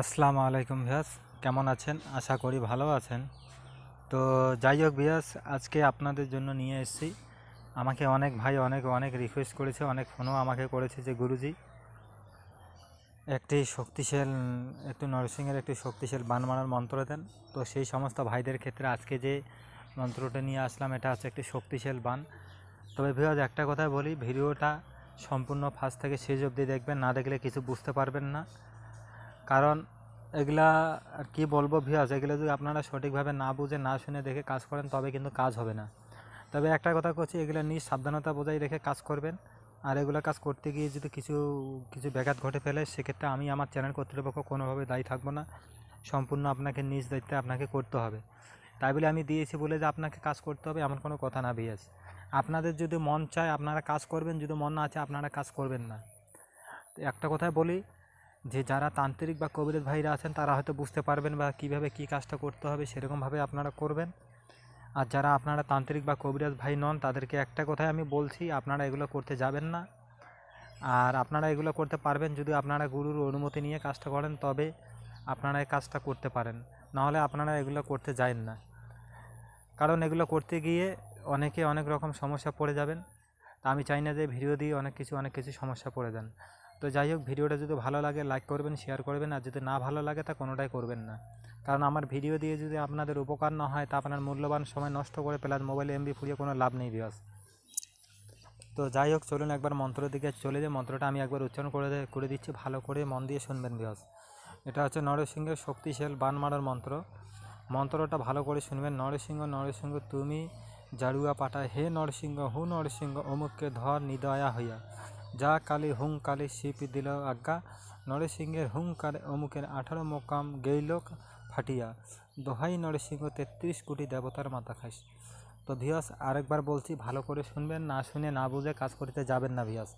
আসসালামু আলাইকুম ভিয়াস, কেমন আছেন? আশা করি ভালো আছেন। তো যাই হোক ভিয়াস, আজকে আপনাদের জন্য নিয়ে এসেছি। আমাকে অনেক ভাই অনেক অনেক রিকোয়েস্ট করেছে, অনেক ফোনও আমাকে করেছে যে গুরুজি একটি শক্তিশাল একটু নরসিংহের একটি শক্তিশাল বান মারার মন্ত্র দেন। তো সেই সমস্ত ভাইদের ক্ষেত্রে আজকে যে মন্ত্রটা নিয়ে আসলাম, এটা হচ্ছে একটি শক্তিশাল বান। তবে ভিউয়ার্স, একটা কথা বলি, ভিডিওটা সম্পূর্ণ ফার্স্ট থেকে শেষ অবধি দেখবেন, না দেখলে কিছু বুঝতে পারবেন না। কারণ এগুলা আর কি বলবো ভিউয়ার্স, এগুলো যদি আপনারা সঠিকভাবে না বুঝে না শুনে দেখে কাজ করেন তবে কিন্তু কাজ হবে না। তবে একটা কথা করছি, এগুলো নিজ সাবধানতা বজায় রেখে কাজ করবেন। আর এগুলো কাজ করতে গিয়ে যদি কিছু কিছু ব্যাঘাত ঘটে ফেলে, সেক্ষেত্রে আমি আমার চ্যানেল কর্তৃপক্ষ কোনোভাবে দায়ী থাকবো না। সম্পূর্ণ আপনাকে নিজ দায়িত্বে আপনাকে করতে হবে। তাই বলে আমি দিয়েছি বলে যে আপনাকে কাজ করতে হবে এমন কোনো কথা না ভিউয়ার্স। আপনাদের যদি মন চায় আপনারা কাজ করবেন, যদি মন না চায় আপনারা কাজ করবেন না। একটা কথাই বলি, যে যারা তান্ত্রিক বা কবিরাজ ভাইরা আছেন তারা হয়তো বুঝতে পারবেন বা কীভাবে কী কাজটা করতে হবে সেরকমভাবে আপনারা করবেন। আর যারা আপনারা তান্ত্রিক বা কবিরাজ ভাই নন, তাদেরকে একটা কথাই আমি বলছি, আপনারা এগুলো করতে যাবেন না। আর আপনারা এগুলো করতে পারবেন যদি আপনারা গুরুর অনুমতি নিয়ে কাজটা করেন, তবে আপনারা এই কাজটা করতে পারেন। নাহলে আপনারা এগুলো করতে যাবেন না, কারণ এগুলো করতে গিয়ে অনেকে অনেক রকম সমস্যা পড়ে যাবেন। তা আমি চাই না যে ভিডিও দিয়ে অনেক কিছু সমস্যা পড়ে যান। তো যাই হোক, ভিডিওটা যদি ভালো লাগে লাইক করবেন, শেয়ার করবেন, আর যদি না ভালো লাগে তা কোনোটাই করবেন না। কারণ আমার ভিডিও দিয়ে যদি আপনাদের উপকার না হয় তা আপনার মূল্যবান সময় নষ্ট করে প্লাস মোবাইলে এমবি ফুরিয়ে কোনো লাভ নেই ভিউয়ার্স। তো যাই হোক, চলুন একবার মন্ত্রের দিকে চলে যাই। মন্ত্রটা আমি একবার উচ্চারণ করে দিচ্ছি, ভালো করে মন দিয়ে শুনবেন ভিউয়ার্স। এটা হচ্ছে নরসিংহের শক্তিশাল বান মারার মন্ত্র। মন্ত্রটা ভালো করে শুনবেন। নরসিংহ নরসিংহ তুমি জাড়ুয়া পাঠায়, হে নরসিংহ হু নরসিংহ অমুককে ধর নিদয়া হইয়া, যা কালী হুং কালী শিপ দিল আজ্ঞা, নরসিংহের হুঙ্কারে অমুকের 18 মোকাম গেইল ফাটিয়া, দোহাই নরসিংহ 33 কোটি দেবতার মাথা খাইস। তো ভিয়াস, আরেকবার বলছি, ভালো করে শুনবেন, না শুনে না বুঝে কাজ করতে যাবেন না ভিয়াস।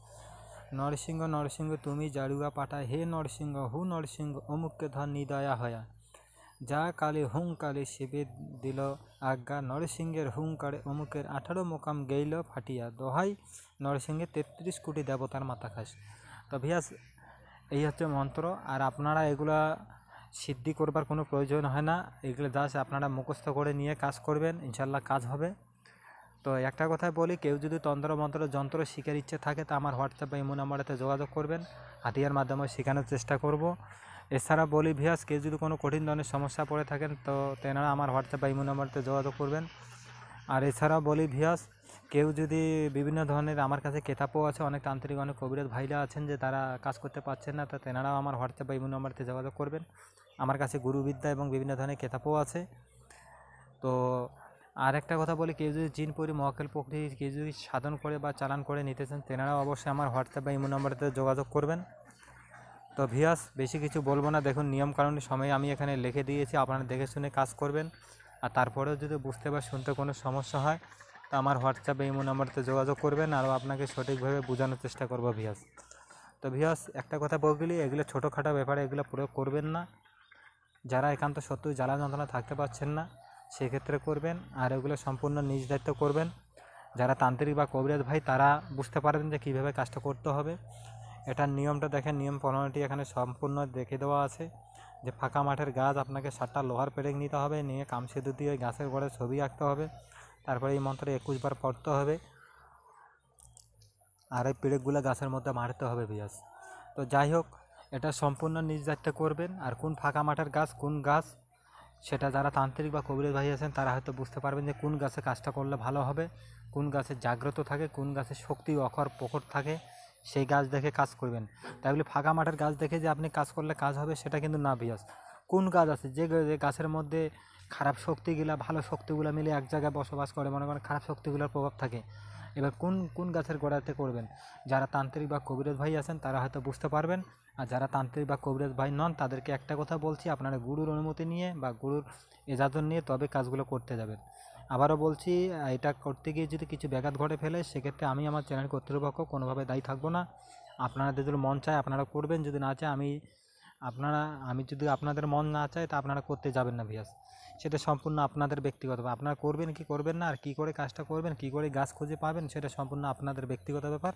নরসিংহ নরসিংহ তুমি জাড়ুয়া পাঠায়, হে নরসিংহ হু নরসিংহ অমুককে ধর নিদয়া হয়া, যা কালী হুঙ্কারে শিবে দিল আজ্ঞা, নরসিংহের হুঙ্কারে অমুকের 18 মোকাম গেইল ফাটিয়া, দোহাই নরসিংহের 33 কোটি দেবতার মাথা খাস। তো ভিয়াস, এই হচ্ছে মন্ত্র। আর আপনারা এগুলা সিদ্ধি করবার কোনো প্রয়োজন হয় না, এগুলো জাস্ট আপনারা মুখস্থ করে নিয়ে কাজ করবেন, ইনশাল্লাহ কাজ হবে। তো একটা কথাই বলি, কেউ যদি তন্ত্র মন্ত্র যন্ত্র শিখার ইচ্ছে থাকে তা আমার হোয়াটসঅ্যাপ বা ইমো নাম্বারেতে যোগাযোগ করবেন, হাতিয়ার মাধ্যমে শেখানোর চেষ্টা করব। এছাড়া বলি ভিয়াস, কেউ যদি কোনো কঠিন ধরনের সমস্যা পড়ে থাকেন তো তেনারা আমার হোয়াটসঅ্যাপ বা ইমো নাম্বারতে যোগাযোগ করবেন। আর এছাড়াও বলি ভিয়াস, কেউ যদি বিভিন্ন ধরনের, আমার কাছে কেতাবও আছে, অনেক তান্ত্রিক অনেক কবিরাজ ভাইরা আছেন যে তারা কাজ করতে পারছেন না, তো তেনারাও আমার হোয়াটসঅ্যাপ বা ইমো নাম্বারতে যোগাযোগ করবেন। আমার কাছে গুরুবিদ্যা এবং বিভিন্ন ধরনের কেতাবও আছে। তো আর একটা কথা বলি, কেউ যদি জিন পরি মহাকাল প্রকৃতি কেউ যদি সাধন করে বা চালান করে নিতে চান, তেনারাও অবশ্যই আমার হোয়াটসঅ্যাপ বা ইমো নাম্বারতে যোগাযোগ করবেন। তো ভিয়াস, বেশি কিছু বলবো না, দেখুন নিয়মকানুনের সময় আমি এখানে লিখে দিয়েছি, আপনারা দেখে শুনে কাজ করবেন। আর তারপরেও যদি বুঝতে বা শুনতে কোনো সমস্যা হয় তো আমার হোয়াটসঅ্যাপ বা ইমো নাম্বারতে যোগাযোগ করবেন, আরও আপনাকে সঠিকভাবে বোঝানোর চেষ্টা করবো ভিয়াস। তো ভিয়াস, একটা কথা বললি, এগুলো ছোটোখাটো ব্যাপারে এগুলো প্রয়োগ করবেন না। যারা একান্ত সত্যই জ্বালা যন্ত্রণা থাকতে পারছেন না সেক্ষেত্রে করবেন, আর এগুলো সম্পূর্ণ নিজ দায়িত্ব করবেন। যারা তান্ত্রিক বা কবিরাজ ভাই তারা বুঝতে পারবেন যে কীভাবে কাজটা করতে হবে। এটার নিয়মটা দেখেন, নিয়ম 15টি এখানে সম্পূর্ণ দেখে দেওয়া আছে। যে ফাঁকা মাঠের গাছ আপনাকে 7টা লোহার পেরেক নিতে হবে, নিয়ে কামসেদু দিয়ে ওই গাছের গোড়ায় ছবি আঁকতে হবে, তারপরে এই মন্ত্রে 21 বার পড়তে হবে, আর এই পেরেকগুলো গাছের মধ্যে মারতে হবে ভিয়াস। তো যাই হোক, এটা সম্পূর্ণ নিজ দায়িত্বে করবেন। আর কোন ফাঁকা মাঠের গাছ কোন গাছ, সেটা যারা তান্ত্রিক বা কবিরাজ ভাই আছেন তারা হয়তো বুঝতে পারবেন যে কোন গাছে কাজটা করলে ভালো হবে, কোন গাছে জাগ্রত থাকে, কোন গাছে শক্তি অখর প্রকট থাকে, সেই গাছ দেখে কাজ করবেন। তাই বলে ফাঁকা মাঠের গাছ দেখে যে আপনি কাজ করলে কাজ হবে সেটা কিন্তু না ভিয়াস। কোন গাছ আছে যে গাছের মধ্যে খারাপ শক্তিগুলা ভালো শক্তিগুলো মিলে এক জায়গায় বসবাস করে, মনে করেন খারাপ শক্তিগুলোর প্রভাব থাকে, এবার কোন কোন গাছের গোড়াতে করবেন। যারা তান্ত্রিক বা কবিরাজ ভাই আছেন তারা হয়তো বুঝতে পারবেন। আর যারা তান্ত্রিক বা কবিরাজ ভাই নন তাদেরকে একটা কথা বলছি, আপনারা গুরুর অনুমতি নিয়ে বা গুরুর ইজাজত নিয়ে তবে কাজগুলো করতে যাবেন। আবারও বলছি, এটা করতে গিয়ে যদি কিছু ব্যাঘাত ঘটে ফেলে সেক্ষেত্রে আমি আমার চ্যানেল কর্তৃপক্ষ কোনোভাবে দায়ী থাকবো না। আপনাদের যদি মন চায় আপনারা করবেন, যদি না চায় আমি যদি আপনাদের মন না চায় তা আপনারা করতে যাবেন না ভিয়াস। সেটা সম্পূর্ণ আপনাদের ব্যক্তিগত, আপনারা করবেন কি করবেন না, আর কী করে কাজটা করবেন, কী করে গাছ খুঁজে পাবেন, সেটা সম্পূর্ণ আপনাদের ব্যক্তিগত ব্যাপার।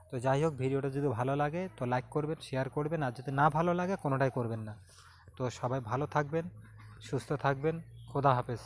তো যাই হোক, ভিডিওটা যদি ভালো লাগে তো লাইক করবেন, শেয়ার করবেন, আর যদি না ভালো লাগে কোনোটাই করবেন না। তো সবাই ভালো থাকবেন, সুস্থ থাকবেন। খোদা হাফেজ।